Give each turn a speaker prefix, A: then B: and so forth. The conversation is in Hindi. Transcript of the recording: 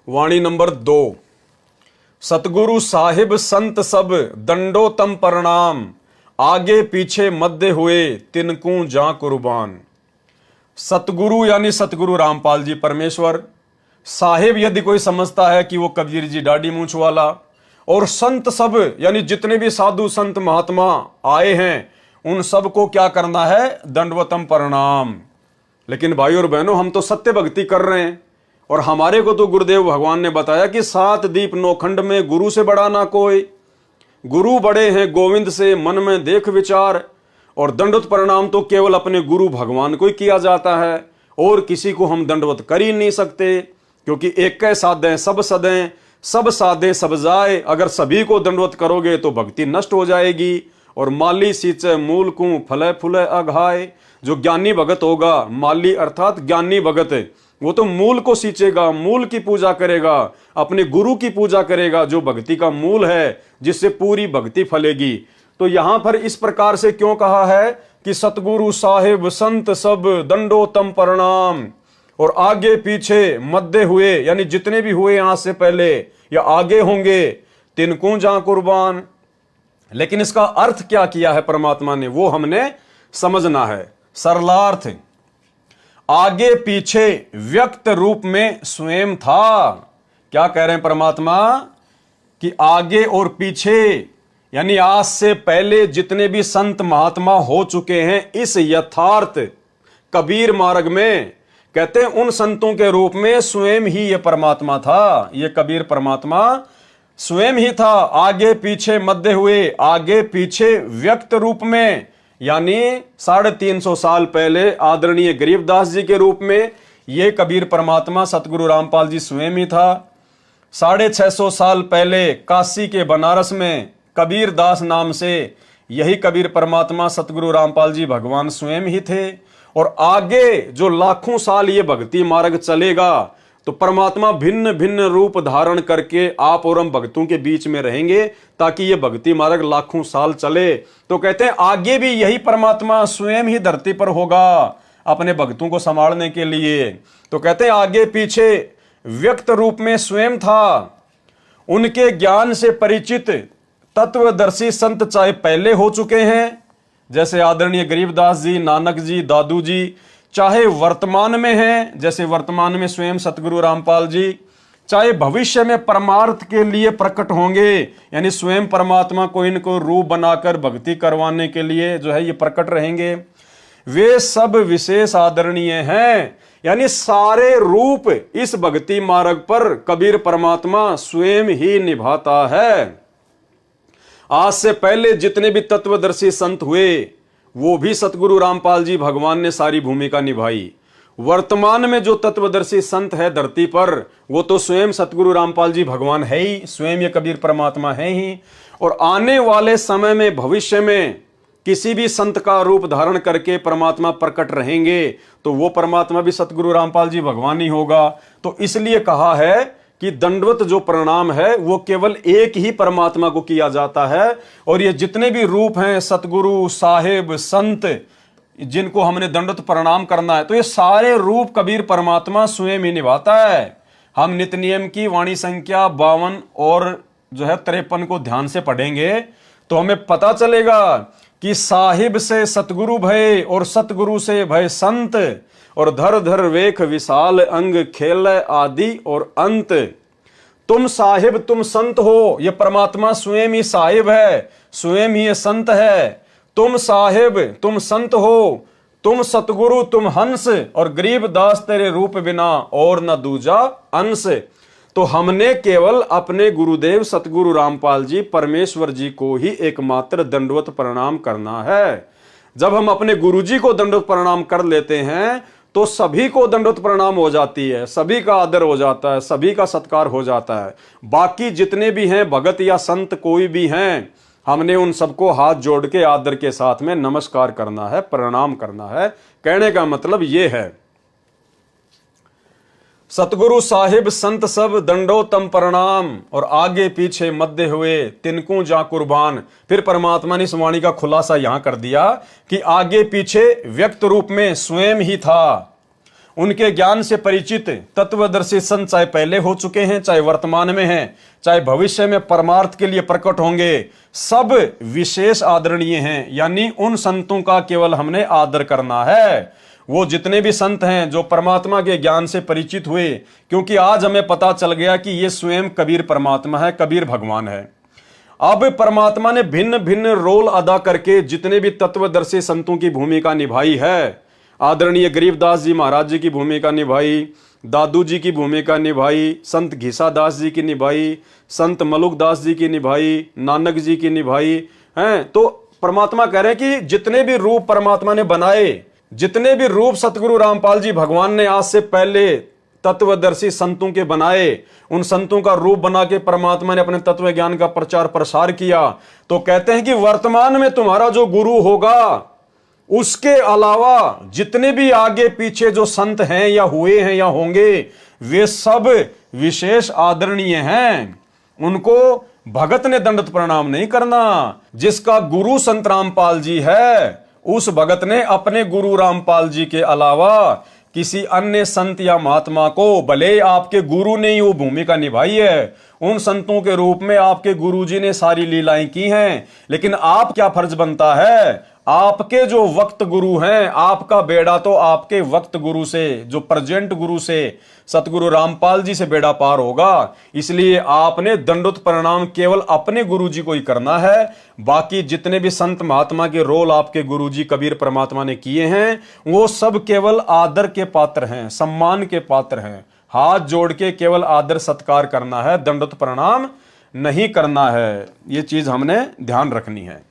A: वाणी नंबर 2। सतगुरु साहिब संत सब दंडोतम प्रणाम, आगे पीछे मध्य हुए तिनकू जा कुर्बान। सतगुरु यानी सतगुरु रामपाल जी परमेश्वर। साहिब यदि कोई समझता है कि वो कबीर जी दाढ़ी मूंछ वाला, और संत सब यानी जितने भी साधु संत महात्मा आए हैं उन सबको क्या करना है? दंडवतम प्रणाम। लेकिन भाई और बहनों, हम तो सत्य भक्ति कर रहे हैं, और हमारे को तो गुरुदेव भगवान ने बताया कि 7 दीप नौखंड में गुरु से बड़ा ना कोई। गुरु बड़े हैं गोविंद से, मन में देख विचार। और दंडवत प्रणाम तो केवल अपने गुरु भगवान को ही किया जाता है, और किसी को हम दंडवत कर ही नहीं सकते, क्योंकि एक कै साधे सब सदें, सब साधे सब जाए। अगर सभी को दंडवत करोगे तो भक्ति नष्ट हो जाएगी। और माली सींचे मूल को फले फुले अघाए। जो ज्ञानी भगत होगा, माली अर्थात ज्ञानी भगत, वो तो मूल को सींचेगा, मूल की पूजा करेगा, अपने गुरु की पूजा करेगा, जो भक्ति का मूल है, जिससे पूरी भक्ति फलेगी। तो यहां पर इस प्रकार से क्यों कहा है कि सतगुरु साहिब संत सब दंडोतम प्रणाम, और आगे पीछे मध्य हुए यानी जितने भी हुए आज से पहले या आगे होंगे, तिनकू जा कुर्बान। लेकिन इसका अर्थ क्या किया है परमात्मा ने, वो हमने समझना है। सरलार्थ, आगे पीछे व्यक्त रूप में स्वयं था। क्या कह रहे हैं परमात्मा? कि आगे और पीछे यानी आज से पहले जितने भी संत महात्मा हो चुके हैं, इस यथार्थ कबीर मार्ग में, कहते हैं उन संतों के रूप में स्वयं ही ये परमात्मा था। ये कबीर परमात्मा स्वयं ही था। आगे पीछे मध्य हुए, आगे पीछे व्यक्त रूप में, यानी 350 साल पहले आदरणीय गरीबदास जी के रूप में ये कबीर परमात्मा सतगुरु रामपाल जी स्वयं ही था। 650 साल पहले काशी के बनारस में कबीर दास नाम से यही कबीर परमात्मा सतगुरु रामपाल जी भगवान स्वयं ही थे। और आगे जो लाखों साल ये भक्ति मार्ग चलेगा, तो परमात्मा भिन्न भिन्न रूप धारण करके आप और हम भक्तों के बीच में रहेंगे, ताकि ये भक्ति मार्ग लाखों साल चले। तो कहते हैं आगे भी यही परमात्मा स्वयं ही धरती पर होगा अपने भक्तों को संभालने के लिए। तो कहते हैं आगे पीछे व्यक्त रूप में स्वयं था। उनके ज्ञान से परिचित तत्वदर्शी संत चाहे पहले हो चुके हैं, जैसे आदरणीय गरीबदास जी, नानक जी, दादू जी, चाहे वर्तमान में हैं, जैसे वर्तमान में स्वयं सतगुरु रामपाल जी, चाहे भविष्य में परमार्थ के लिए प्रकट होंगे, यानी स्वयं परमात्मा को इनको रूप बनाकर भक्ति करवाने के लिए जो है ये प्रकट रहेंगे, वे सब विशेष आदरणीय हैं। यानी सारे रूप इस भक्ति मार्ग पर कबीर परमात्मा स्वयं ही निभाता है। आज से पहले जितने भी तत्वदर्शी संत हुए, वो भी सतगुरु रामपाल जी भगवान ने सारी भूमिका निभाई। वर्तमान में जो तत्वदर्शी संत है धरती पर, वो तो स्वयं सतगुरु रामपाल जी भगवान है ही, स्वयं ये कबीर परमात्मा है ही। और आने वाले समय में, भविष्य में किसी भी संत का रूप धारण करके परमात्मा प्रकट रहेंगे, तो वो परमात्मा भी सतगुरु रामपाल जी भगवान ही होगा। तो इसलिए कहा है कि दंडवत जो प्रणाम है वो केवल एक ही परमात्मा को किया जाता है। और ये जितने भी रूप हैं सतगुरु साहिब संत जिनको हमने दंडवत प्रणाम करना है, तो ये सारे रूप कबीर परमात्मा स्वयं ही निभाता है। हम नित्य नियम की वाणी संख्या 52 और जो है 53 को ध्यान से पढ़ेंगे तो हमें पता चलेगा कि साहिब से सतगुरु भय और सतगुरु से भय संत, और धर धर वेख विशाल अंग खेल आदि और अंत। तुम साहिब तुम संत हो, ये परमात्मा स्वयं ही साहिब है, स्वयं ही ये संत है। तुम साहिब तुम संत हो, तुम सतगुरु तुम हंस, और गरीब दास तेरे रूप बिना और न दूजा अंश। तो हमने केवल अपने गुरुदेव सतगुरु रामपाल जी परमेश्वर जी को ही एकमात्र दंडवत प्रणाम करना है। जब हम अपने गुरु जी को दंडवत प्रणाम कर लेते हैं तो सभी को दंडवत प्रणाम हो जाती है, सभी का आदर हो जाता है, सभी का सत्कार हो जाता है। बाकी जितने भी हैं भगत या संत कोई भी हैं, हमने उन सबको हाथ जोड़ के आदर के साथ में नमस्कार करना है, प्रणाम करना है। कहने का मतलब यह है, सतगुरु साहिब संत सब दंडोतम प्रणाम, और आगे पीछे मध्य हुए तिनकू जा कुर्बान। फिर परमात्मा ने इस वाणी का खुलासा यहां कर दिया कि आगे पीछे व्यक्त रूप में स्वयं ही था। उनके ज्ञान से परिचित तत्वदर्शी संत चाहे पहले हो चुके हैं, चाहे वर्तमान में हैं, चाहे भविष्य में परमार्थ के लिए प्रकट होंगे, सब विशेष आदरणीय हैं। यानी उन संतों का केवल हमने आदर करना है। वो जितने भी संत हैं जो परमात्मा के ज्ञान से परिचित हुए, क्योंकि आज हमें पता चल गया कि ये स्वयं कबीर परमात्मा है, कबीर भगवान है। अब परमात्मा ने भिन्न भिन्न रोल अदा करके जितने भी तत्वदर्शी संतों की भूमिका निभाई है, आदरणीय गरीबदास जी महाराज जी की भूमिका निभाई, दादू जी की भूमिका निभाई, संत घीसादास जी की निभाई, संत मलुकदास जी की निभाई, नानक जी की निभाई हैं। तो परमात्मा कह रहे हैं कि जितने भी रूप परमात्मा ने बनाए, जितने भी रूप सतगुरु रामपाल जी भगवान ने आज से पहले तत्वदर्शी संतों के बनाए, उन संतों का रूप बना के परमात्मा ने अपने तत्व ज्ञान का प्रचार प्रसार किया। तो कहते हैं कि वर्तमान में तुम्हारा जो गुरु होगा, उसके अलावा जितने भी आगे पीछे जो संत हैं या हुए हैं या होंगे, वे सब विशेष आदरणीय हैं। उनको भगत ने दंडवत प्रणाम नहीं करना। जिसका गुरु संत रामपाल जी है, उस भगत ने अपने गुरु रामपाल जी के अलावा किसी अन्य संत या महात्मा को, भले आपके गुरु ने ही वो भूमिका निभाई है, उन संतों के रूप में आपके गुरुजी ने सारी लीलाएं की हैं, लेकिन आप क्या फर्ज बनता है, आपके जो वक्त गुरु हैं, आपका बेड़ा तो आपके वक्त गुरु से, जो प्रेजेंट गुरु से, सतगुरु रामपाल जी से बेड़ा पार होगा। इसलिए आपने दंडवत प्रणाम केवल अपने गुरुजी को ही करना है। बाकी जितने भी संत महात्मा के रोल आपके गुरुजी कबीर परमात्मा ने किए हैं, वो सब केवल आदर के पात्र हैं, सम्मान के पात्र हैं। हाथ जोड़ के केवल आदर सत्कार करना है, दंडवत प्रणाम नहीं करना है। ये चीज हमने ध्यान रखनी है।